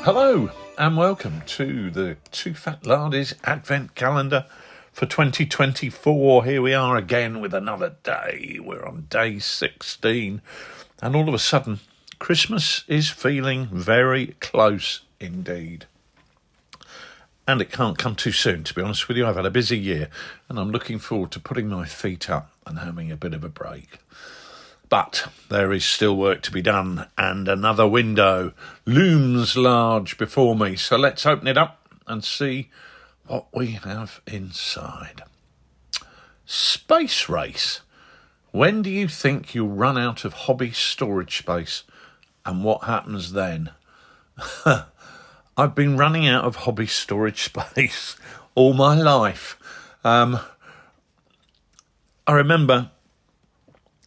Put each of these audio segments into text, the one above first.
Hello and welcome to the TooFatLardies Advent Calendar for 2024. Here we are again with another day. We're on day 16 and all of a sudden Christmas is feeling very close indeed. And it can't come too soon, to be honest with you. I've had a busy year and I'm looking forward to putting my feet up and having a bit of a break. But there is still work to be done and another window looms large before me. So let's open it up and see what we have inside. Space race. When do you think you'll run out of hobby storage space and what happens then? I've been running out of hobby storage space all my life. I remember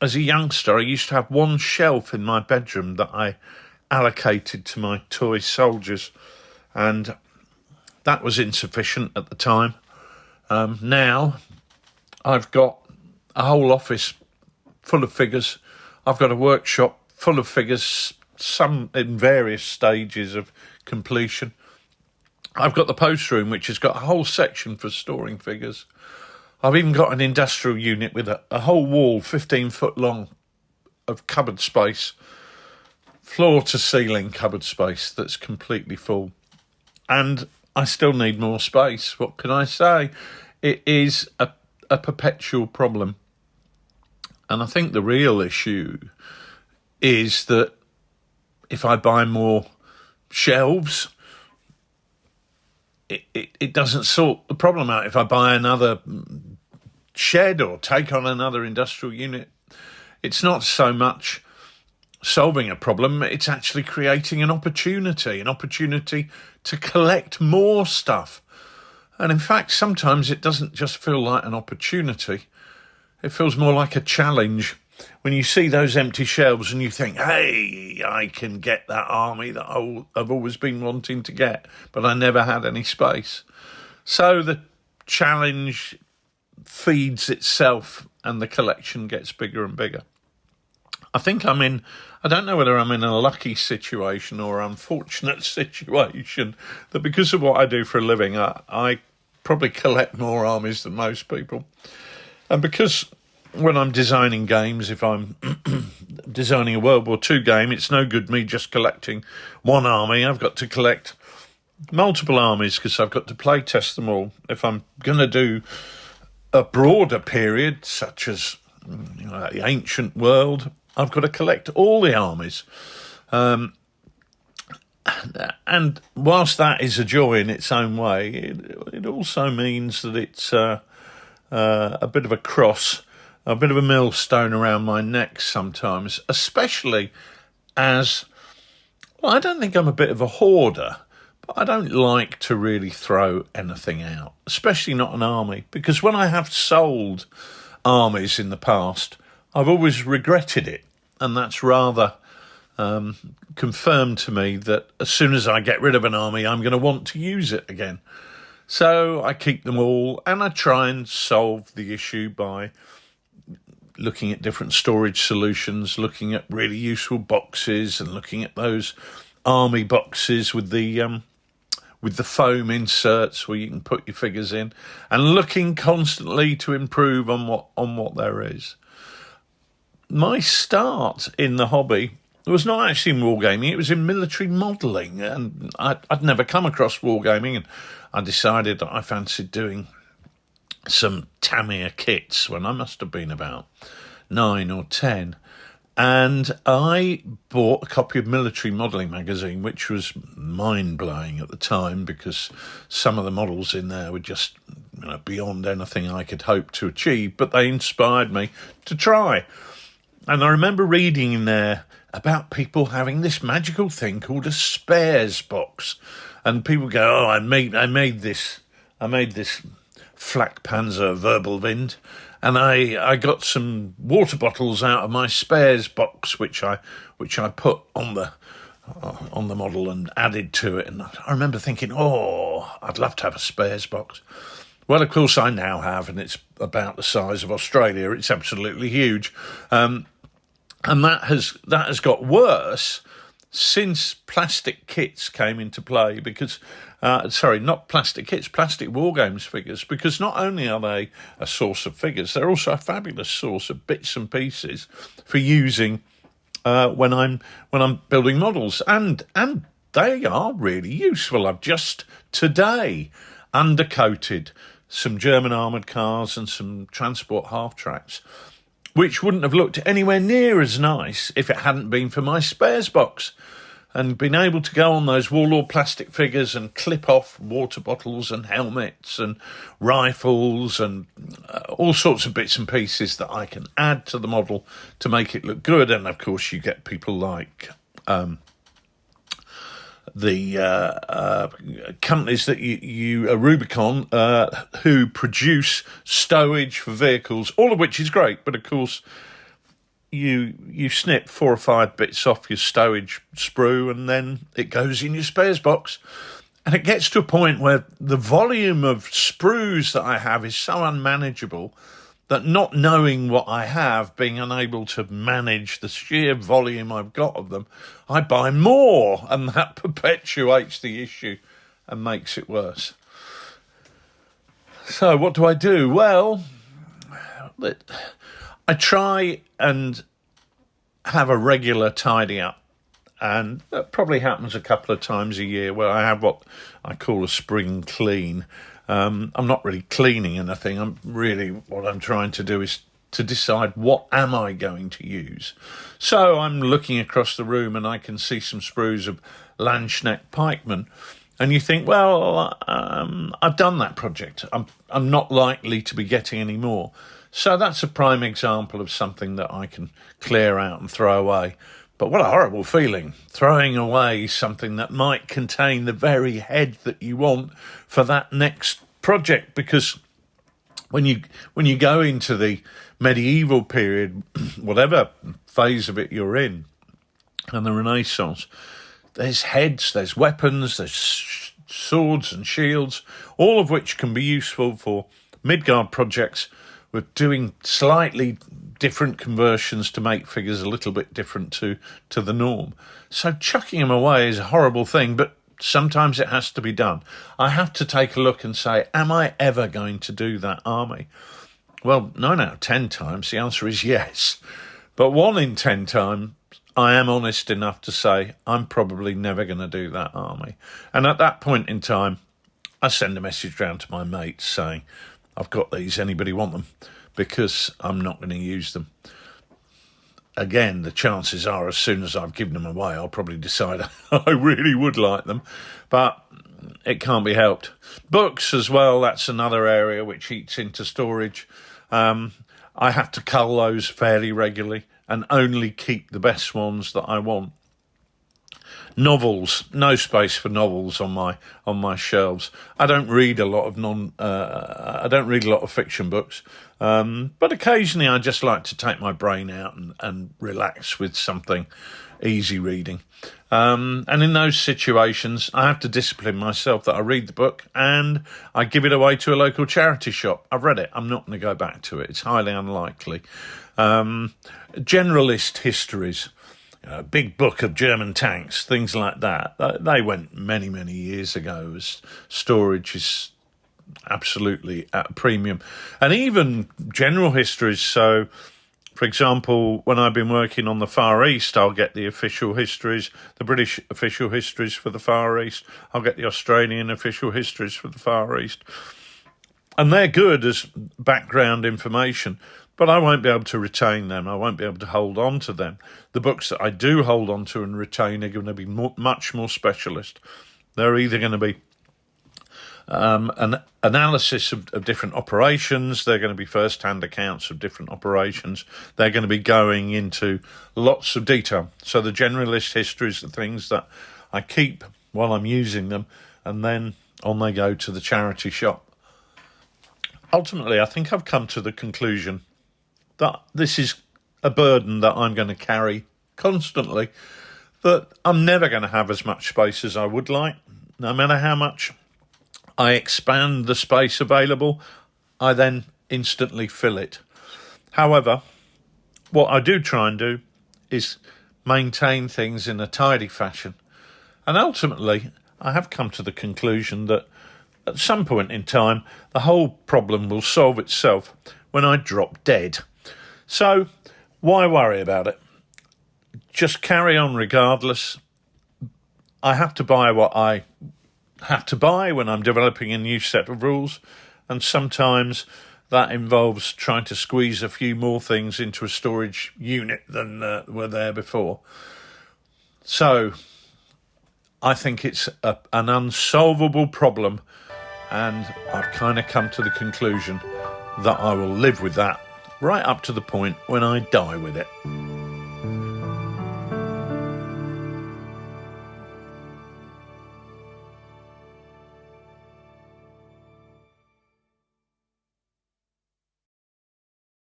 as a youngster, I used to have one shelf in my bedroom that I allocated to my toy soldiers, and that was insufficient at the time. Now, I've got a whole office full of figures. I've got a workshop full of figures, some in various stages of completion. I've got the post room, which has got a whole section for storing figures. I've even got an industrial unit with a whole wall, 15 foot long, of cupboard space, floor to ceiling cupboard space that's completely full. And I still need more space. What can I say? It is a perpetual problem. And I think the real issue is that if I buy more shelves, it doesn't sort the problem out. If I buy another shed or take on another industrial unit, it's not so much solving a problem, it's actually creating an opportunity to collect more stuff. And in fact, sometimes it doesn't just feel like an opportunity, it feels more like a challenge. When you see those empty shelves and you think, hey, I can get that army that I've always been wanting to get, but I never had any space. So the challenge feeds itself and the collection gets bigger and bigger. I don't know whether I'm in a lucky situation or unfortunate situation, that because of what I do for a living, I probably collect more armies than most people. And because when I'm designing games, if I'm designing a World War II game, it's no good me just collecting one army. I've got to collect multiple armies because I've got to play test them all. If I'm going to do a broader period, such as the ancient world, I've got to collect all the armies. And whilst that is a joy in its own way, it also means that it's a bit of a cross, a bit of a millstone around my neck sometimes, especially as, well, I don't think I'm a bit of a hoarder, but I don't like to really throw anything out, especially not an army, because when I have sold armies in the past, I've always regretted it, and that's rather confirmed to me that as soon as I get rid of an army, I'm going to want to use it again. So I keep them all, and I try and solve the issue by looking at different storage solutions, looking at really useful boxes and looking at those army boxes with the foam inserts where you can put your figures in, and looking constantly to improve on what there is. My start in the hobby was not actually in wargaming, it was in military modelling, and I'd never come across wargaming, and I decided that I fancied doing some Tamiya kits when I must have been about 9 or 10. And I bought a copy of Military Modelling magazine, which was mind-blowing at the time because some of the models in there were just beyond anything I could hope to achieve, but they inspired me to try. And I remember reading in there about people having this magical thing called a spares box. And people go, oh, I made this Flak Panzer Wirbelwind, and I got some water bottles out of my spares box, which I put on the model and added to it. And I remember thinking, oh, I'd love to have a spares box. Well, of course, I now have, and it's about the size of Australia. It's absolutely huge, and that has got worse since plastic kits came into play, because, not plastic kits, plastic war games figures, because not only are they a source of figures, they're also a fabulous source of bits and pieces for using when I'm building models, and they are really useful. I've just today undercoated some German armoured cars and some transport half-tracks, which wouldn't have looked anywhere near as nice if it hadn't been for my spares box, and been able to go on those Warlord plastic figures and clip off water bottles and helmets and rifles and all sorts of bits and pieces that I can add to the model to make it look good. And of course you get people like the companies that Rubicon, who produce stowage for vehicles, all of which is great. But of course, you snip 4 or 5 bits off your stowage sprue, and then it goes in your spares box. And it gets to a point where the volume of sprues that I have is so unmanageable that, not knowing what I have, being unable to manage the sheer volume I've got of them, I buy more, and that perpetuates the issue and makes it worse. So what do I do? Well, I try and have a regular tidy up, and that probably happens a couple of times a year where I have what I call a spring clean. I'm not really cleaning anything. What I'm trying to do is to decide what am I going to use. So I'm looking across the room and I can see some sprues of Landsknecht pikemen, and you think, well, I've done that project. I'm not likely to be getting any more. So that's a prime example of something that I can clear out and throw away. But what a horrible feeling, throwing away something that might contain the very head that you want for that next project. Because when you go into the medieval period, whatever phase of it you're in, and the Renaissance, there's heads, there's weapons, there's swords and shields, all of which can be useful for Midgard projects. We're doing slightly different conversions to make figures a little bit different to the norm. So chucking them away is a horrible thing, but sometimes it has to be done. I have to take a look and say, am I ever going to do that army? Well, 9 out of 10 times the answer is yes. But 1 in 10 times, I am honest enough to say I'm probably never going to do that army. And at that point in time, I send a message round to my mates saying, I've got these, anybody want them? Because I'm not going to use them. Again, the chances are as soon as I've given them away, I'll probably decide I really would like them, but it can't be helped. Books as well, that's another area which eats into storage. I have to cull those fairly regularly and only keep the best ones that I want. Novels, no space for novels on my shelves. I don't read a lot of fiction books, but occasionally I just like to take my brain out and relax with something easy reading. And in those situations, I have to discipline myself that I read the book and I give it away to a local charity shop. I've read it. I'm not going to go back to it. It's highly unlikely. Generalist histories. A big book of German tanks, things like that. They went many, many years ago. Storage is absolutely at a premium. And even general histories. So, for example, when I've been working on the Far East, I'll get the official histories, the British official histories for the Far East. I'll get the Australian official histories for the Far East. And they're good as background information, but I won't be able to retain them. I won't be able to hold on to them. The books that I do hold on to and retain are going to be much more specialist. They're either going to be an analysis of different operations. They're going to be first-hand accounts of different operations. They're going to be going into lots of detail. So the generalist histories are things that I keep while I'm using them, and then on they go to the charity shop. Ultimately, I think I've come to the conclusion that this is a burden that I'm going to carry constantly, that I'm never going to have as much space as I would like. No matter how much I expand the space available, I then instantly fill it. However, what I do try and do is maintain things in a tidy fashion. And ultimately, I have come to the conclusion that at some point in time, the whole problem will solve itself when I drop dead. So, why worry about it? Just carry on regardless. I have to buy what I have to buy when I'm developing a new set of rules, and sometimes that involves trying to squeeze a few more things into a storage unit than were there before. So, I think it's an unsolvable problem, and I've kind of come to the conclusion that I will live with that right up to the point when I die with it.